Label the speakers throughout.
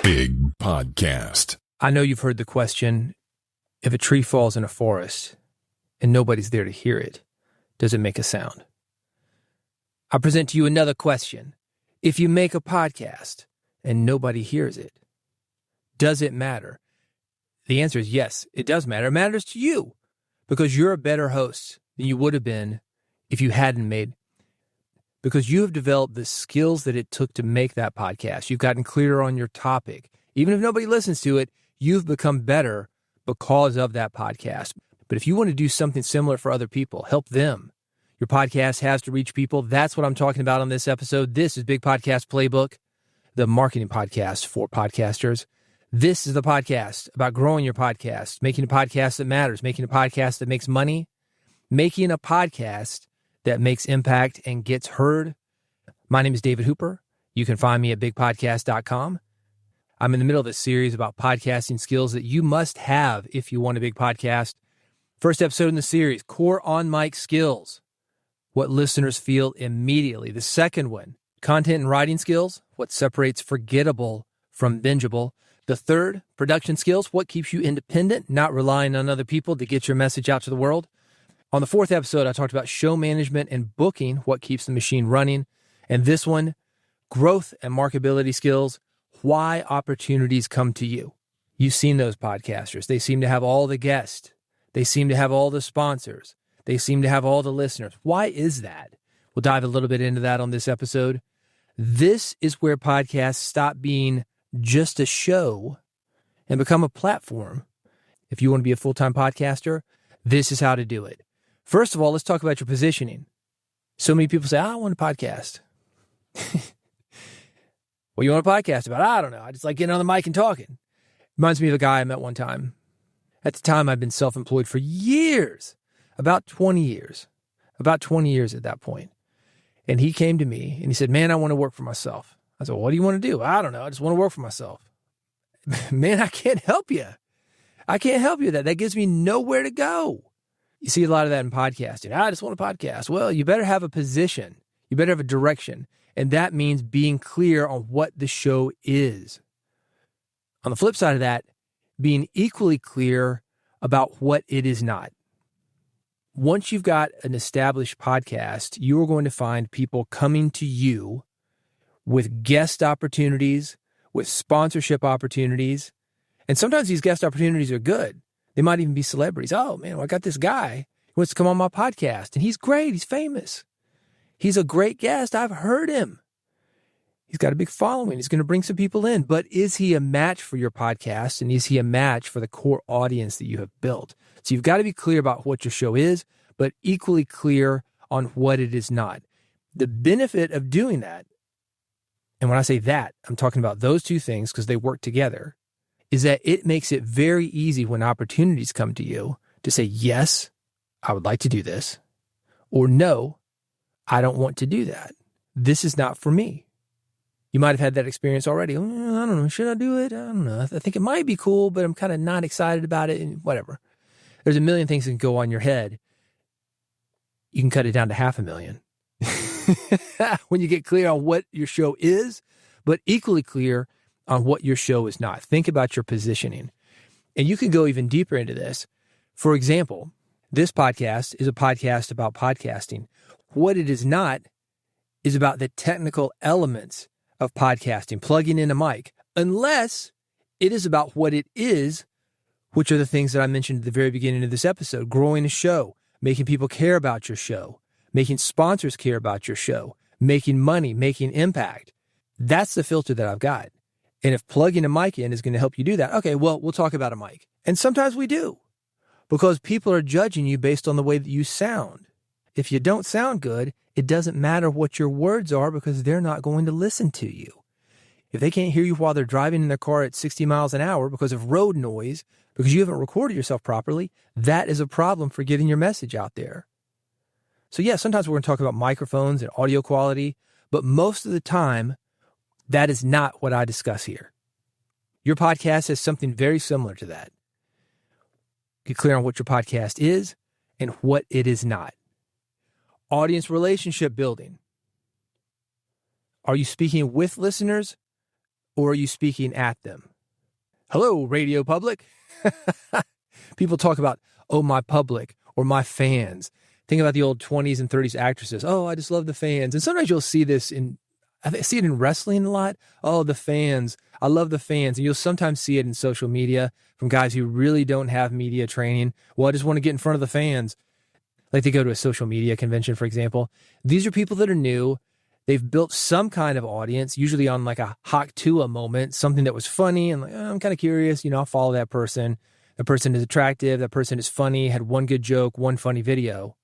Speaker 1: Big Podcast.
Speaker 2: I know you've heard the question, if a tree falls in a forest and nobody's there to hear it, does it make a sound? I present to you another question. If you make a podcast and nobody hears it, does it matter? The answer is yes, it does matter. It matters to you because you're a better host than you would have been if you hadn't made, because you have developed the skills that it took to make that podcast. You've gotten clearer on your topic. Even if nobody listens to it, you've become better because of that podcast. But if you want to do something similar for other people, help them. Your podcast has to reach people. That's what I'm talking about on this episode. This is Big Podcast Playbook, the marketing podcast for podcasters. This is the podcast about growing your podcast, making a podcast that matters, making a podcast that makes money, making a podcast that makes impact and gets heard. My name is David Hooper. You can find me at bigpodcast.com. I'm in the middle of a series about podcasting skills that you must have if you want a big podcast. First episode in the series, core on-mic skills, what listeners feel immediately. The second one, content and writing skills, what separates forgettable from binge-able. The third, production skills, what keeps you independent, not relying on other people to get your message out to the world. On the fourth episode, I talked about show management and booking, what keeps the machine running. And this one, growth and marketability skills, why opportunities come to you. You've seen those podcasters. They seem to have all the guests. They seem to have all the sponsors. They seem to have all the listeners. Why is that? We'll dive a little bit into that on this episode. This is where podcasts stop being just a show and become a platform. If you want to be a full-time podcaster, this is how to do it. First of all, let's talk about your positioning. So many people say, I want a podcast. What do you want a podcast about? I don't know. I just like getting on the mic and talking. Reminds me of a guy I met one time. At the time, I'd been self-employed for years, about 20 years at that point. And he came to me and he said, man, I want to work for myself. I said, well, what do you want to do? I don't know. I just want to work for myself. Man, I can't help you. I can't help you with that. That gives me nowhere to go. You see a lot of that in podcasting. I just want a podcast. Well, you better have a position. You better have a direction. And that means being clear on what the show is. On the flip side of that, being equally clear about what it is not. Once you've got an established podcast, you are going to find people coming to you with guest opportunities, with sponsorship opportunities. And sometimes these guest opportunities are good. They might even be celebrities. Oh, man, I got this guy who wants to come on my podcast, and he's great. He's famous. He's a great guest. I've heard him. He's got a big following. He's going to bring some people in. But is he a match for your podcast, and is he a match for the core audience that you have built? So you've got to be clear about what your show is, but equally clear on what it is not. The benefit of doing that, and when I say that, I'm talking about those two things because they work together, is that it makes it very easy when opportunities come to you to say, yes, I would like to do this, or no, I don't want to do that. This is not for me. You might have had that experience already. I don't know. Should I do it? I don't know. I think it might be cool, but I'm kind of not excited about it and whatever. There's a million things that can go on your head. You can cut it down to 500,000 when you get clear on what your show is, but equally clear on what your show is not. Think about your positioning. And you can go even deeper into this. For example, this podcast is a podcast about podcasting. What it is not is about the technical elements of podcasting, plugging in a mic, unless it is about what it is, which are the things that I mentioned at the very beginning of this episode: growing a show, making people care about your show, making sponsors care about your show, making money, making impact. That's the filter that I've got. And if plugging a mic in is going to help you do that, okay, well, we'll talk about a mic. And sometimes we do, because people are judging you based on the way that you sound. If you don't sound good, it doesn't matter what your words are because they're not going to listen to you. If they can't hear you while they're driving in their car at 60 miles an hour because of road noise, because you haven't recorded yourself properly, that is a problem for getting your message out there. So yeah, sometimes we're going to talk about microphones and audio quality, but most of the time, that is not what I discuss here. Your podcast has something very similar to that. Get clear on what your podcast is and what it is not. Audience relationship building. Are you speaking with listeners or are you speaking at them? Hello, radio public. People talk about, oh, my public or my fans. Think about the old 20s and 30s actresses. Oh, I just love the fans. And sometimes you'll see this I see it in wrestling a lot. Oh, the fans. I love the fans. And you'll sometimes see it in social media from guys who really don't have media training. Well, I just want to get in front of the fans. Like they go to a social media convention, for example. These are people that are new. They've built some kind of audience, usually on like a Haktua moment, something that was funny. And like, oh, I'm kind of curious, I'll follow that person. That person is attractive. That person is funny, had one good joke, one funny video.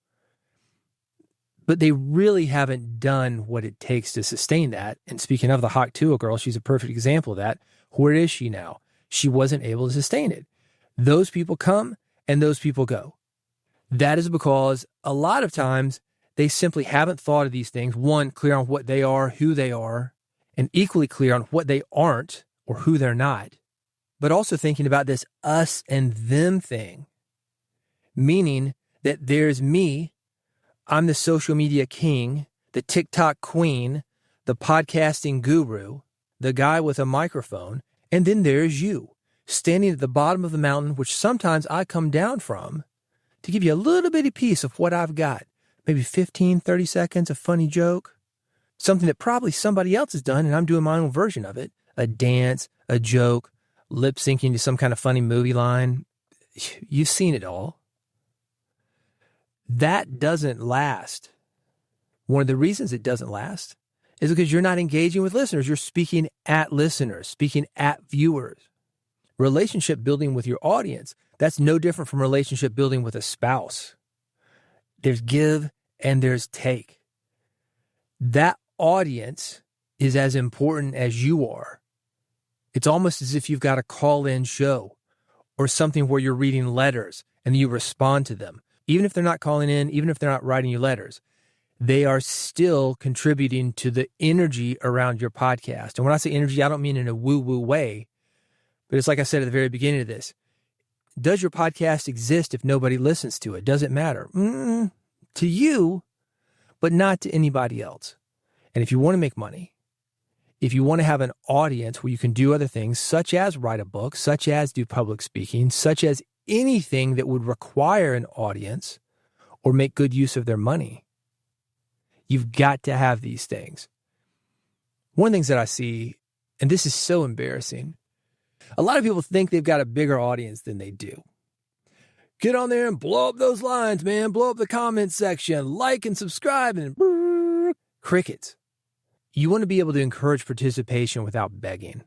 Speaker 2: But they really haven't done what it takes to sustain that. And speaking of the Haktua girl, she's a perfect example of that. Where is she now? She wasn't able to sustain it. Those people come and those people go. That is because a lot of times they simply haven't thought of these things. One, clear on what they are, who they are, and equally clear on what they aren't or who they're not. But also thinking about this us and them thing, meaning that there's me, I'm the social media king, the TikTok queen, the podcasting guru, the guy with a microphone, and then there's you, standing at the bottom of the mountain, which sometimes I come down from, to give you a little bitty piece of what I've got. Maybe 15, 30 seconds, a funny joke, something that probably somebody else has done, and I'm doing my own version of it. A dance, a joke, lip syncing to some kind of funny movie line. You've seen it all. That doesn't last. One of the reasons it doesn't last is because you're not engaging with listeners. You're speaking at listeners, speaking at viewers. Relationship building with your audience, that's no different from relationship building with a spouse. There's give and there's take. That audience is as important as you are. It's almost as if you've got a call-in show or something where you're reading letters and you respond to them. Even if they're not calling in, even if they're not writing you letters, they are still contributing to the energy around your podcast. And when I say energy, I don't mean in a woo-woo way, but it's like I said at the very beginning of this. Does your podcast exist if nobody listens to it? Does it matter? To you, but not to anybody else. And if you want to make money, if you want to have an audience where you can do other things, such as write a book, such as do public speaking, such as anything that would require an audience or make good use of their money, you've got to have these things. One of the things that I see, and this is so embarrassing, a lot of people think they've got a bigger audience than they do. Get on there and blow up those lines, man. Blow up the comment section, like and subscribe, and crickets. You want to be able to encourage participation without begging.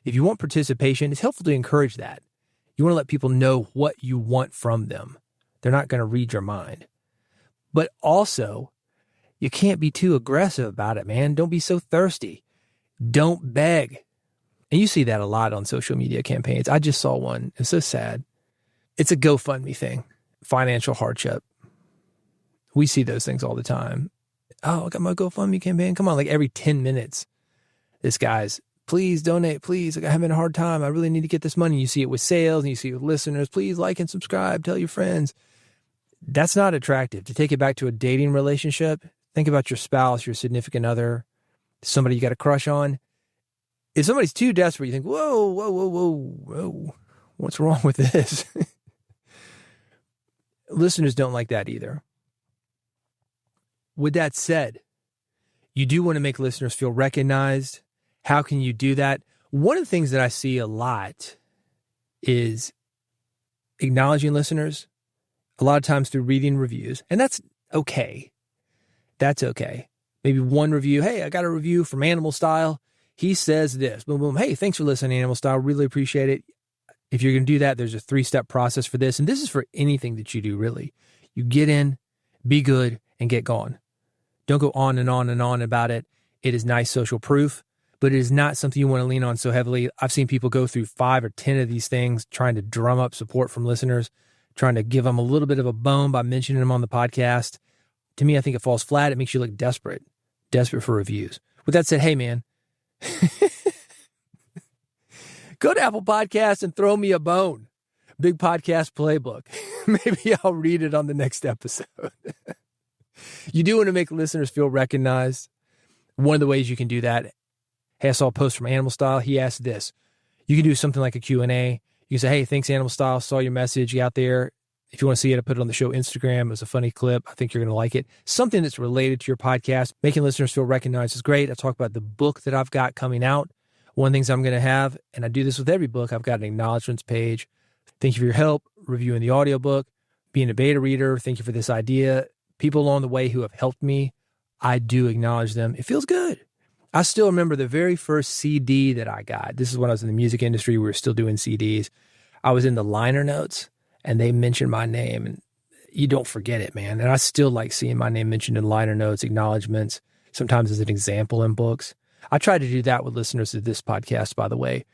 Speaker 2: If you want participation, it's helpful to encourage that. You want to let people know what you want from them. They're not going to read your mind. But also, you can't be too aggressive about it, man. Don't be so thirsty. Don't beg. And you see that a lot on social media campaigns. I just saw one. It's so sad. It's a GoFundMe thing. Financial hardship. We see those things all the time. Oh, I got my GoFundMe campaign. Come on, like every 10 minutes, this guy's, please donate, please. Like, I'm having a hard time. I really need to get this money. You see it with sales and you see it with listeners. Please like and subscribe. Tell your friends. That's not attractive. To take it back to a dating relationship, think about your spouse, your significant other, somebody you got a crush on. If somebody's too desperate, you think, whoa. What's wrong with this? Listeners don't like that either. With that said, you do want to make listeners feel recognized. How can you do that? One of the things that I see a lot is acknowledging listeners, a lot of times through reading reviews, and that's okay. That's okay. Maybe one review. Hey, I got a review from Animal Style. He says this. Boom, boom. Hey, thanks for listening, Animal Style. Really appreciate it. If you're going to do that, there's a 3-step process for this. And this is for anything that you do, really. You get in, be good, and get gone. Don't go on and on and on about it. It is nice social proof, but it is not something you want to lean on so heavily. I've seen people go through 5 or 10 of these things, trying to drum up support from listeners, trying to give them a little bit of a bone by mentioning them on the podcast. To me, I think it falls flat. It makes you look desperate for reviews. With that said, hey, man, go to Apple Podcasts and throw me a bone. Big Podcast Playbook. Maybe I'll read it on the next episode. You do want to make listeners feel recognized. One of the ways you can do that, Hey, I saw a post from Animal Style. He asked this. You can do something like a Q&A. You can say, hey, thanks, Animal Style. Saw your message. You out there. If you want to see it, I put it on the show Instagram. It was a funny clip. I think you're going to like it. Something that's related to your podcast, making listeners feel recognized is great. I talk about the book that I've got coming out. One of the things I'm going to have, and I do this with every book, I've got an acknowledgments page. Thank you for your help reviewing the audiobook, being a beta reader. Thank you for this idea. People along the way who have helped me, I do acknowledge them. It feels good. I still remember the very first CD that I got. This is when I was in the music industry. We were still doing CDs. I was in the liner notes and they mentioned my name, and you don't forget it, man. And I still like seeing my name mentioned in liner notes, acknowledgments, sometimes as an example in books. I try to do that with listeners of this podcast, by the way.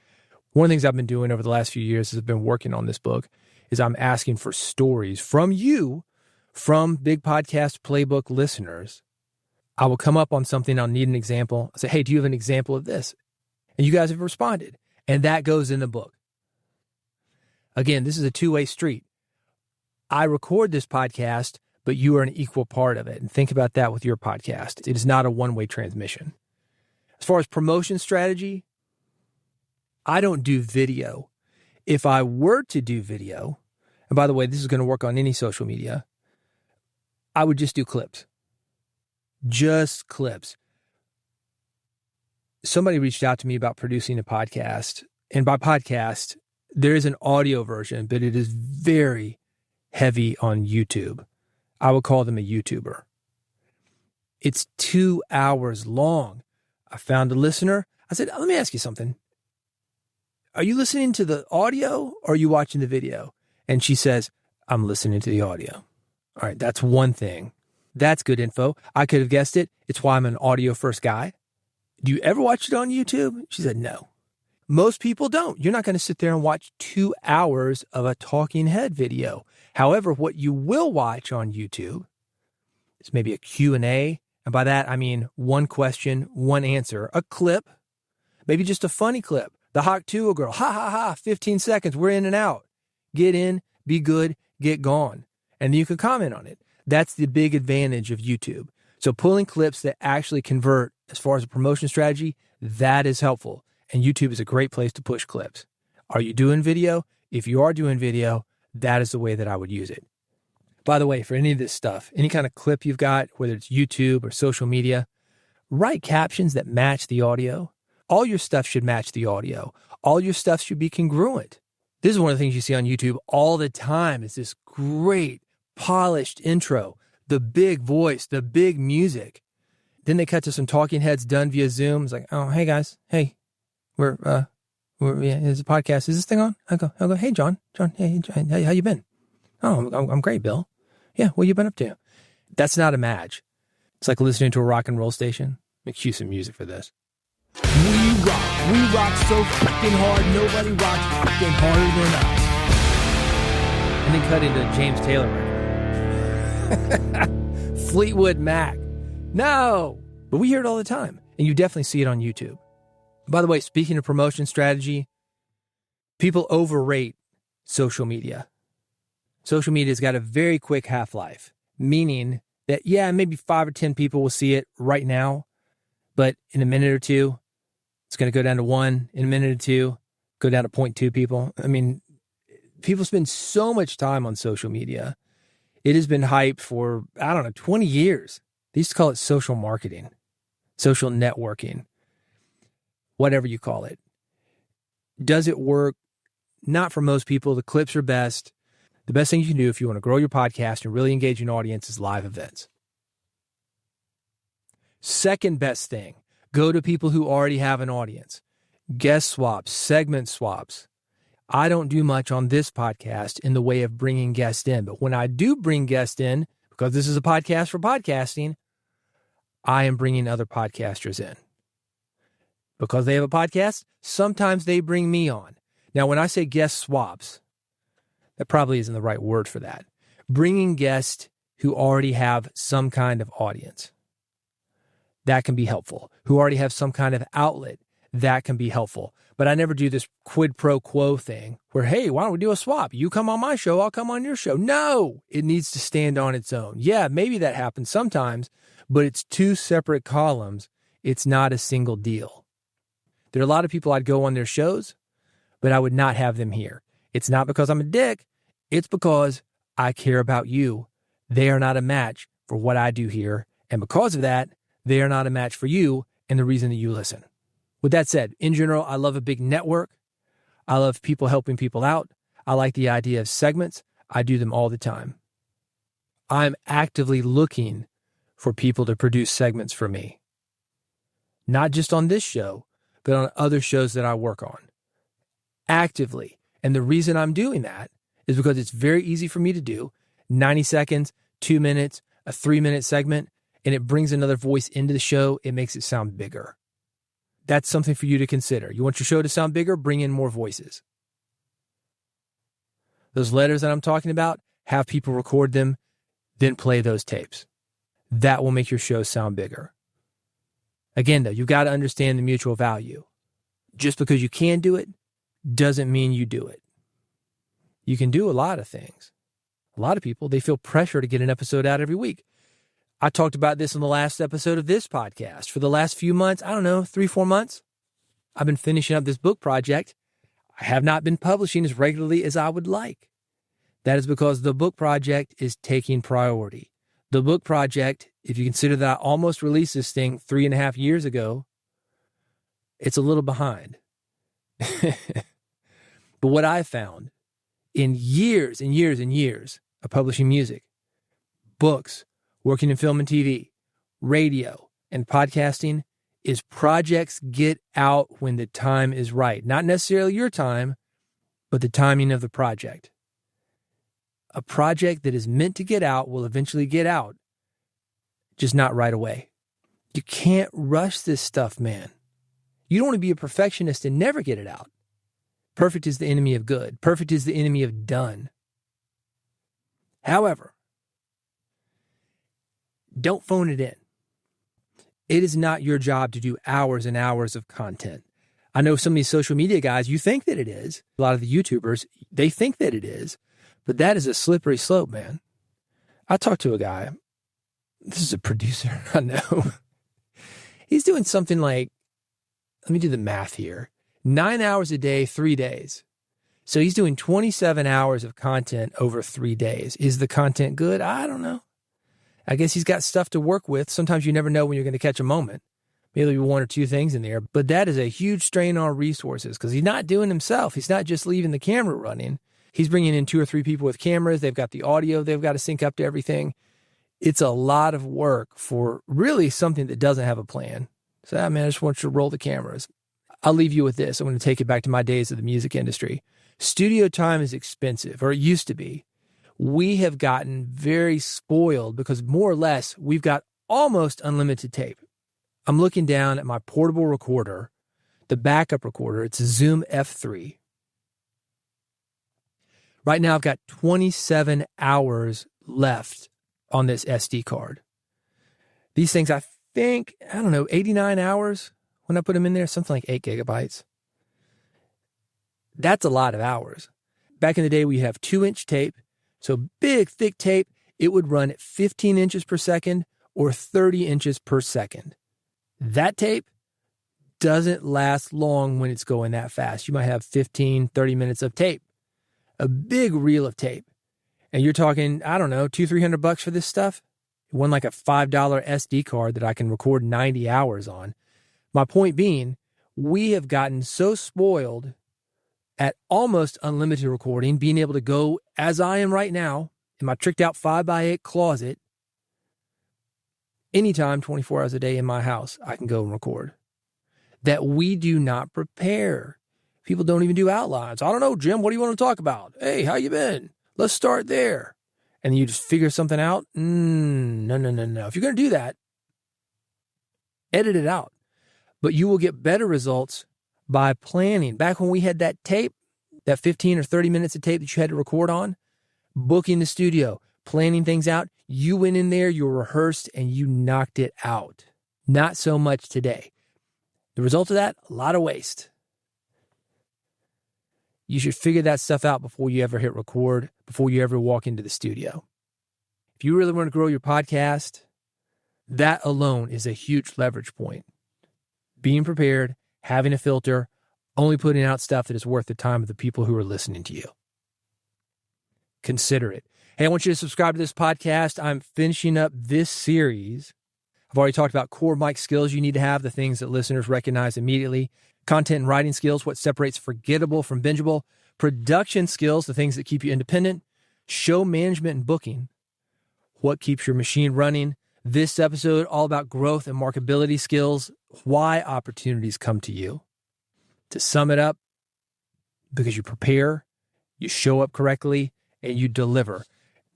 Speaker 2: One of the things I've been doing over the last few years as I've been working on this book is I'm asking for stories from you, from Big Podcast Playbook listeners. I will come up on something, I'll need an example. I say, hey, do you have an example of this? And you guys have responded. And that goes in the book. Again, this is a two-way street. I record this podcast, but you are an equal part of it. And think about that with your podcast. It is not a one-way transmission. As far as promotion strategy, I don't do video. If I were to do video, and by the way, this is going to work on any social media, I would just do clips. Just clips. Somebody reached out to me about producing a podcast. And by podcast, there is an audio version, but it is very heavy on YouTube. I would call them a YouTuber. It's 2 hours long. I found a listener. I said, let me ask you something. Are you listening to the audio or are you watching the video? And she says, I'm listening to the audio. All right, that's one thing. That's good info. I could have guessed it. It's why I'm an audio first guy. Do you ever watch it on YouTube? She said, no. Most people don't. You're not going to sit there and watch 2 hours of a talking head video. However, what you will watch on YouTube is maybe a Q&A. And by that, I mean one question, one answer, a clip, maybe just a funny clip. The Hawk 2 girl, ha, ha, ha, 15 seconds, we're in and out. Get in, be good, get gone. And then you can comment on it. That's the big advantage of YouTube. So pulling clips that actually convert as far as a promotion strategy, that is helpful. And YouTube is a great place to push clips. Are you doing video? If you are doing video, that is the way that I would use it. By the way, for any of this stuff, any kind of clip you've got, whether it's YouTube or social media, write captions that match the audio. All your stuff should match the audio. All your stuff should be congruent. This is one of the things you see on YouTube all the time is this great polished intro, the big voice, the big music. Then they cut to some talking heads done via Zoom. It's like, oh, hey guys, hey, we're is the podcast? Is this thing on? I go, hey John, hey, how you been? Oh, I'm great, Bill. Yeah, what you been up to? That's not a match. It's like listening to a rock and roll station. Make cue some music for this. We rock so fucking hard. Nobody rocks fucking harder than us. And then cut into James Taylor record. Fleetwood Mac. No, but we hear it all the time, and you definitely see it on YouTube. By the way, speaking of promotion strategy, people overrate social media. Social media's got a very quick half-life, meaning that, yeah, maybe 5 or 10 people will see it right now, but in a minute or two, it's going to go down to 1. In a minute or two, go down to 0.2 people. I mean, people spend so much time on social media. It has been hyped for, 20 years. They used to call it social marketing, social networking, whatever you call it. Does it work? Not for most people. The clips are best. The best thing you can do if you want to grow your podcast and really engage an audience is live events. Second best thing, go to people who already have an audience. Guest swaps, segment swaps. I don't do much on this podcast in the way of bringing guests in, but when I do bring guests in, because this is a podcast for podcasting, I am bringing other podcasters in. Because they have a podcast, sometimes they bring me on. Now, when I say guest swaps, that probably isn't the right word for that. Bringing guests who already have some kind of audience. That can be helpful. Who already have some kind of outlet. That can be helpful. But I never do this quid pro quo thing where, hey, why don't we do a swap? You come on my show, I'll come on your show. No, it needs to stand on its own. Yeah, maybe that happens sometimes, but it's 2 separate columns. It's not a single deal. There are a lot of people I'd go on their shows, but I would not have them here. It's not because I'm a dick. It's because I care about you. They are not a match for what I do here. And because of that, they are not a match for you and the reason that you listen. With that said, in general, I love a big network. I love people helping people out. I like the idea of segments. I do them all the time. I'm actively looking for people to produce segments for me. Not just on this show, but on other shows that I work on. Actively. And the reason I'm doing that is because it's very easy for me to do. 90 seconds, 2 minutes, a 3-minute segment, and it brings another voice into the show. It makes it sound bigger. That's something for you to consider. You want your show to sound bigger? Bring in more voices. Those letters that I'm talking about, have people record them, then play those tapes. That will make your show sound bigger. Again, though, you've got to understand the mutual value. Just because you can do it doesn't mean you do it. You can do a lot of things. A lot of people, they feel pressure to get an episode out every week. I talked about this in the last episode of this podcast. For the last few months, 3-4 months, I've been finishing up this book project. I have not been publishing as regularly as I would like. That is because the book project is taking priority. The book project, if you consider that I almost released this thing 3.5 years ago, it's a little behind. But what I found in years and years and years of publishing music, books, working in film and TV, radio, and podcasting is projects get out when the time is right. Not necessarily your time, but the timing of the project. A project that is meant to get out will eventually get out, just not right away. You can't rush this stuff, man. You don't want to be a perfectionist and never get it out. Perfect is the enemy of good. Perfect is the enemy of done. However, don't phone it in. It is not your job to do hours and hours of content. I know some of these social media guys, you think that it is. A lot of the YouTubers, they think that it is. But that is a slippery slope, man. I talked to a guy. This is a producer, I know. He's doing something like, let me do the math here, 9 hours a day, 3 days. So he's doing 27 hours of content over 3 days. Is the content good? I don't know. I guess he's got stuff to work with. Sometimes you never know when you're going to catch a moment. Maybe 1 or 2 things in there. But that is a huge strain on resources because he's not doing himself. He's not just leaving the camera running. He's bringing in 2 or 3 people with cameras. They've got the audio. They've got to sync up to everything. It's a lot of work for really something that doesn't have a plan. So, man, I just want you to roll the cameras. I'll leave you with this. I'm going to take it back to my days of the music industry. Studio time is expensive, or it used to be. We have gotten very spoiled because more or less we've got almost unlimited tape. I'm looking down at my portable recorder, the backup recorder. It's a Zoom F3. Right now, I've got 27 hours left on this SD card. These things, I think, 89 hours when I put them in there, something like 8 gigabytes. That's a lot of hours. Back in the day, we have 2-inch tape. So big, thick tape, it would run at 15 inches per second or 30 inches per second. That tape doesn't last long when it's going that fast. You might have 15, 30 minutes of tape. A big reel of tape. And you're talking, $200-$300 for this stuff. One like a $5 SD card that I can record 90 hours on. My point being, we have gotten so spoiled at almost unlimited recording, being able to go as I am right now in my tricked out 5x8 closet, anytime, 24 hours a day in my house, I can go and record. That we do not prepare. People don't even do outlines. I don't know, Jim, what do you want to talk about? Hey, how you been? Let's start there. And you just figure something out? No. If you're going to do that, edit it out. But you will get better results by planning. Back when we had that tape, that 15 or 30 minutes of tape that you had to record on, booking the studio, planning things out, you went in there, you rehearsed, and you knocked it out. Not so much today. The result of that, a lot of waste. You should figure that stuff out before you ever hit record, before you ever walk into the studio. If you really want to grow your podcast, that alone is a huge leverage point. Being prepared, having a filter, only putting out stuff that is worth the time of the people who are listening to you. Consider it. Hey, I want you to subscribe to this podcast. I'm finishing up this series. I've already talked about core mic skills you need to have, the things that listeners recognize immediately. Content and writing skills, what separates forgettable from bingeable. Production skills, the things that keep you independent. Show management and booking, what keeps your machine running. This episode, all about growth and marketability skills, why opportunities come to you. To sum it up, because you prepare, you show up correctly, and you deliver.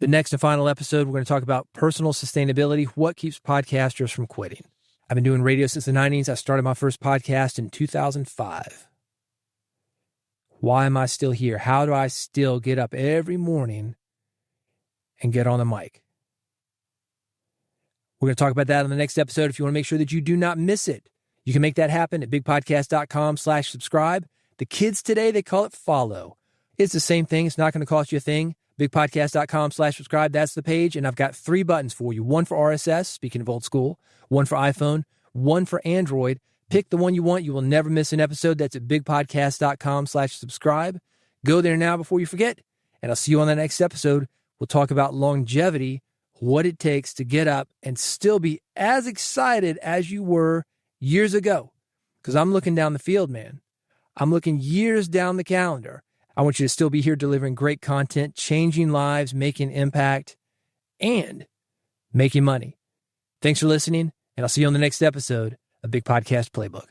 Speaker 2: The next and final episode, we're going to talk about personal sustainability, what keeps podcasters from quitting. I've been doing radio since the 90s. I started my first podcast in 2005. Why am I still here? How do I still get up every morning and get on the mic? We're going to talk about that on the next episode. If you want to make sure that you do not miss it, you can make that happen at bigpodcast.com/subscribe. The kids today, they call it follow. It's the same thing. It's not going to cost you a thing. Bigpodcast.com/subscribe. That's the page. And I've got 3 buttons for you. One for RSS, speaking of old school, one for iPhone, one for Android. Pick the one you want. You will never miss an episode. That's at bigpodcast.com/subscribe. Go there now before you forget. And I'll see you on the next episode. We'll talk about longevity, what it takes to get up and still be as excited as you were years ago. Because I'm looking down the field, man. I'm looking years down the calendar. I want you to still be here delivering great content, changing lives, making impact, and making money. Thanks for listening, and I'll see you on the next episode of Big Podcast Playbook.